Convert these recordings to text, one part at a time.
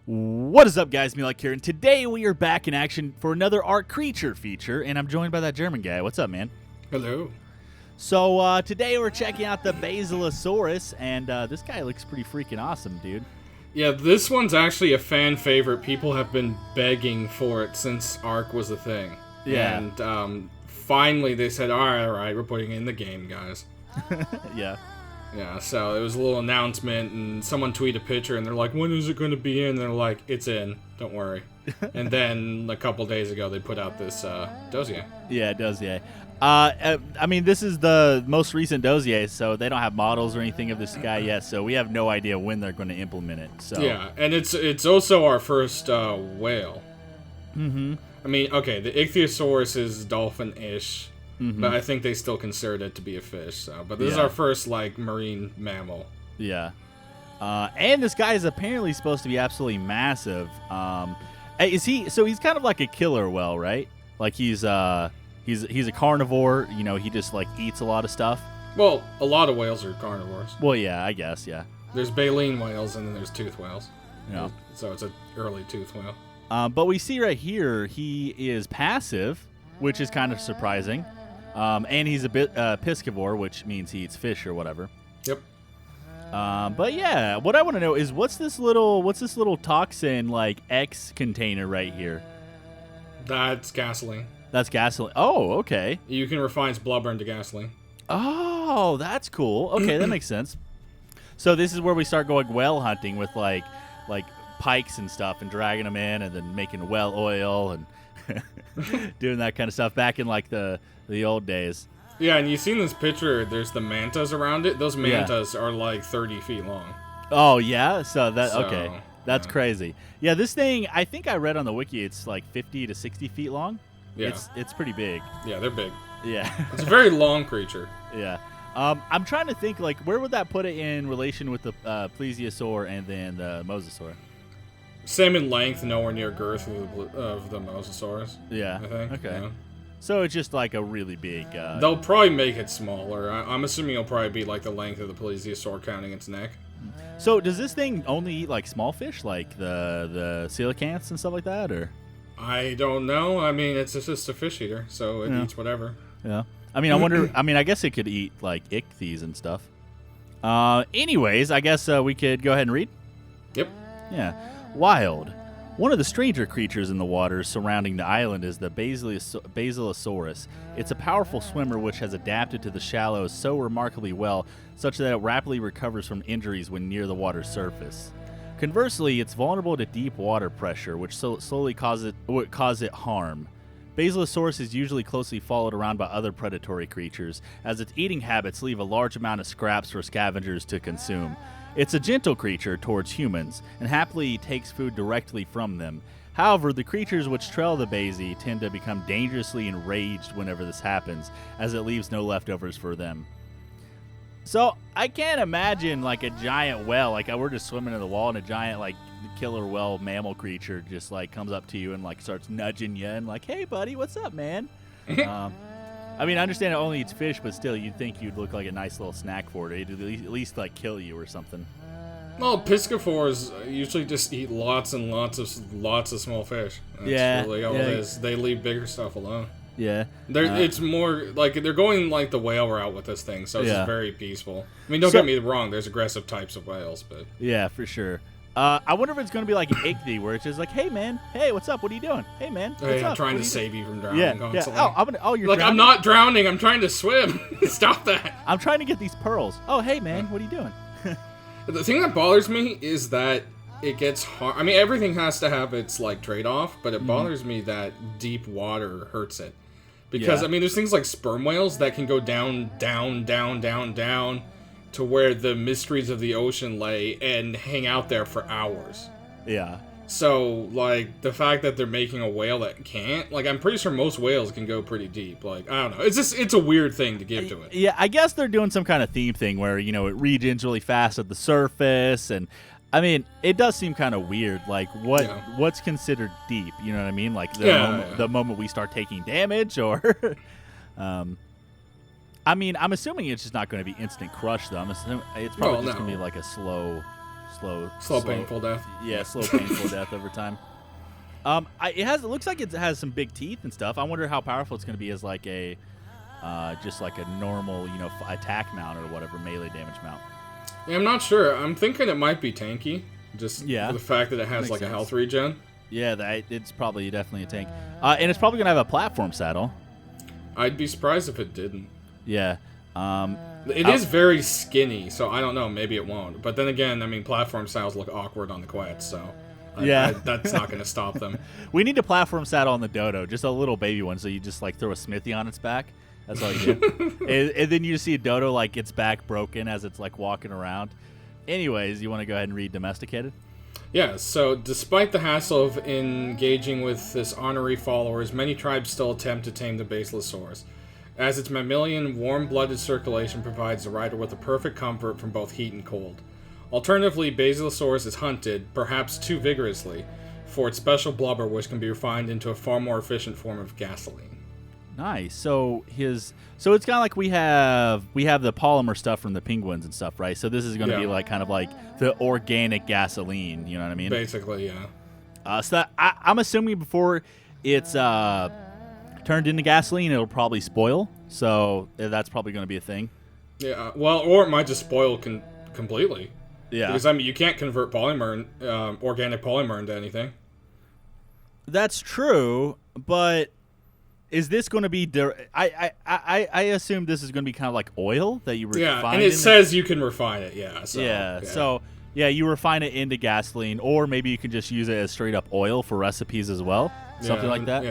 What is up, guys? Me like here, and today we are back in action for another Ark Creature Feature, and I'm joined by that German guy. What's up, man? Hello. So today we're checking out the Basilosaurus, and this guy looks pretty freaking awesome, dude. Yeah, this one's actually a fan favorite. People have been begging for it since Ark was a thing. Yeah. And finally they said, all right, we're putting it in the game, guys. Yeah. Yeah, so it was a little announcement, and someone tweeted a picture, and they're like, when is it going to be in? And they're like, it's in, don't worry. And then a couple days ago, they put out this dossier. Yeah, dossier. I mean, this is the most recent dossier, so they don't have models or anything of this guy yet, so we have no idea when they're going to implement it. So yeah, and it's also our first whale. Mm-hmm. I mean, okay, the Ichthyosaurus is dolphin-ish. Mm-hmm. But I think they still considered it to be a fish. So, but this is our first marine mammal. Yeah, and this guy is apparently supposed to be absolutely massive. Is he? So he's kind of like a killer whale, right? Like he's a carnivore. You know, he just eats a lot of stuff. Well, a lot of whales are carnivores. Well, yeah, I guess, yeah. There's baleen whales and then there's tooth whales. Yeah. So it's an early tooth whale. But we see right here he is passive, which is kind of surprising. And he's a bit piscivore, which means he eats fish or whatever. Yep. But yeah, what I want to know is what's this little toxin X container right here? That's gasoline. That's gasoline. Oh, okay. You can refine its blubber into gasoline. Oh, that's cool. Okay, that makes sense. So this is where we start going whale hunting with like pikes and stuff and dragging them in and then making whale oil and doing that kind of stuff back in the old days. Yeah, and you've seen this picture. There's the mantas around it. Those mantas are 30 feet long. Oh, yeah? Okay. That's crazy. Yeah, this thing, I think I read on the wiki, it's 50 to 60 feet long. Yeah. It's pretty big. Yeah, they're big. Yeah. It's a very long creature. Yeah. I'm trying to think, where would that put it in relation with the plesiosaur and then the mosasaur? Same in length, nowhere near girth of the mosasaurus. Yeah. I think. Okay. Yeah. So it's just a really big... They'll probably make it smaller. I'm assuming it'll probably be the length of the plesiosaur counting its neck. So does this thing only eat small fish, like the coelacanths and stuff like that, or? I don't know. I mean, it's just a fish eater, so it eats whatever. Yeah. I mean, I wonder... I guess it could eat, ichthyes and stuff. Anyways, I guess we could go ahead and read? Yep. Yeah. Wild. One of the stranger creatures in the waters surrounding the island is the Basilosaurus. It's a powerful swimmer which has adapted to the shallows so remarkably well, such that it rapidly recovers from injuries when near the water's surface. Conversely, it's vulnerable to deep water pressure, which slowly cause it harm. Basilosaurus is usually closely followed around by other predatory creatures, as its eating habits leave a large amount of scraps for scavengers to consume. It's a gentle creature towards humans, and happily takes food directly from them. However, the creatures which trail the Basi tend to become dangerously enraged whenever this happens, as it leaves no leftovers for them. So, I can't imagine a giant whale, we're just swimming in the wall and a giant killer whale mammal creature just comes up to you and starts nudging you and hey buddy, what's up, man? I mean, I understand it only eats fish, but still, you'd think you'd look like a nice little snack for it. It'd at least kill you or something. Well, piscivores usually just eat lots and lots of small fish. That's really all it is. They leave bigger stuff alone. Yeah. It's more they're going the whale route with this thing, so it's just very peaceful. I mean, don't get me wrong. There's aggressive types of whales, but yeah, for sure. I wonder if it's going to be like an ichthy, where it's just hey man, hey, what's up? What are you doing? Hey man, what's up? I'm trying to save you from drowning. Yeah. Constantly. You're drowning? I'm not drowning. I'm trying to swim. Stop that. I'm trying to get these pearls. Oh, hey man, what are you doing? The thing that bothers me is that it gets hard. I mean, everything has to have its trade-off, but it bothers me that deep water hurts it. Because I mean, there's things like sperm whales that can go down to where the mysteries of the ocean lay and hang out there for hours. Yeah. So, the fact that they're making a whale that can't, I'm pretty sure most whales can go pretty deep. I don't know. It's a weird thing to give to it. Yeah, I guess they're doing some kind of theme thing where, it regens really fast at the surface. And, I mean, it does seem kind of weird. What's considered deep? You know what I mean? The moment we start taking damage or... I mean, I'm assuming it's just not going to be instant crush, though. I'm assuming it's probably just going to be a slow slow painful death. Yeah, slow painful death over time. It looks like it has some big teeth and stuff. I wonder how powerful it's going to be as like a just like a normal, attack mount or whatever, melee damage mount. Yeah, I'm not sure. I'm thinking it might be tanky, just for the fact that it has like a health regen. Yeah, it's probably definitely a tank. And it's probably going to have a platform saddle. I'd be surprised if it didn't. Yeah. It is very skinny, so I don't know. Maybe it won't. But then again, I mean, platform saddles look awkward on the Quets, so that's not going to stop them. We need a platform saddle on the Dodo, just a little baby one, so you just like throw a smithy on its back. That's all you do. and then you just see a Dodo like its back broken as it's like walking around. Anyways, you want to go ahead and read Domesticated? Yeah, so despite the hassle of engaging with this honorary followers, many tribes still attempt to tame the Basilosaurus, as its mammalian, warm-blooded circulation provides the rider with a perfect comfort from both heat and cold. Alternatively, Basilosaurus is hunted, perhaps too vigorously, for its special blubber, which can be refined into a far more efficient form of gasoline. Nice. So it's kind of like we have the polymer stuff from the penguins and stuff, right? So this is going to be like kind of like the organic gasoline. You know what I mean? Basically, yeah. So I'm assuming before it's turned into gasoline, it'll probably spoil. So that's probably going to be a thing. Yeah. Well, or it might just spoil completely. Yeah. Because I mean, you can't convert organic polymer into anything. That's true, but. Is this going to be? I assume this is going to be kind of like oil that you refine. Yeah, and it says you can refine it. Yeah. So you refine it into gasoline, or maybe you can just use it as straight up oil for recipes as well, something like that.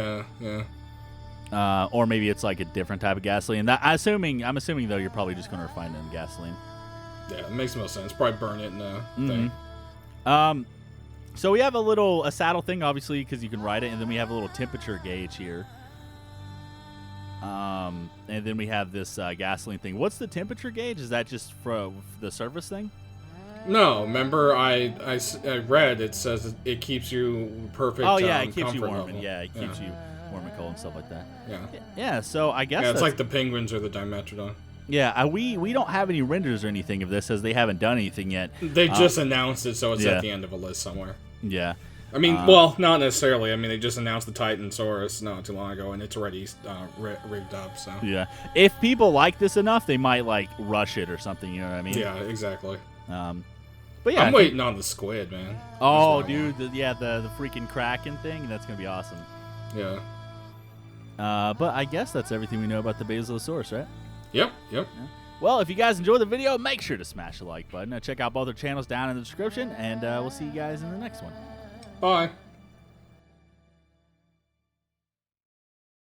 Yeah. Or maybe it's like a different type of gasoline. I'm assuming though you're probably just going to refine it in gasoline. Yeah, it makes most sense. Probably burn it in a thing. So we have a saddle thing, obviously, because you can ride it, and then we have a little temperature gauge here. And then we have this gasoline thing. What's the temperature gauge? Is that just for the surface thing? No, remember I read it says it keeps you perfect. Oh yeah, it keeps you warm. Level. It keeps you warm and cold and stuff like that. Yeah. Yeah. So I guess it's like the penguins or the Dimetrodon. Yeah, we don't have any renders or anything of this, as they haven't done anything yet. They just announced it, so it's at the end of a list somewhere. Yeah. I mean, well, not necessarily. I mean, they just announced the Titansaurus not too long ago, and it's already rigged up. So yeah, if people like this enough, they might like rush it or something. You know what I mean? Yeah, exactly. But yeah, I'm waiting on the squid, man. Oh, dude, the freaking Kraken thing. That's gonna be awesome. Yeah. But I guess that's everything we know about the Basilosaurus, right? Yep. Yeah. Well, if you guys enjoyed the video, make sure to smash the like button. Check out both our channels down in the description, and we'll see you guys in the next one. Bye.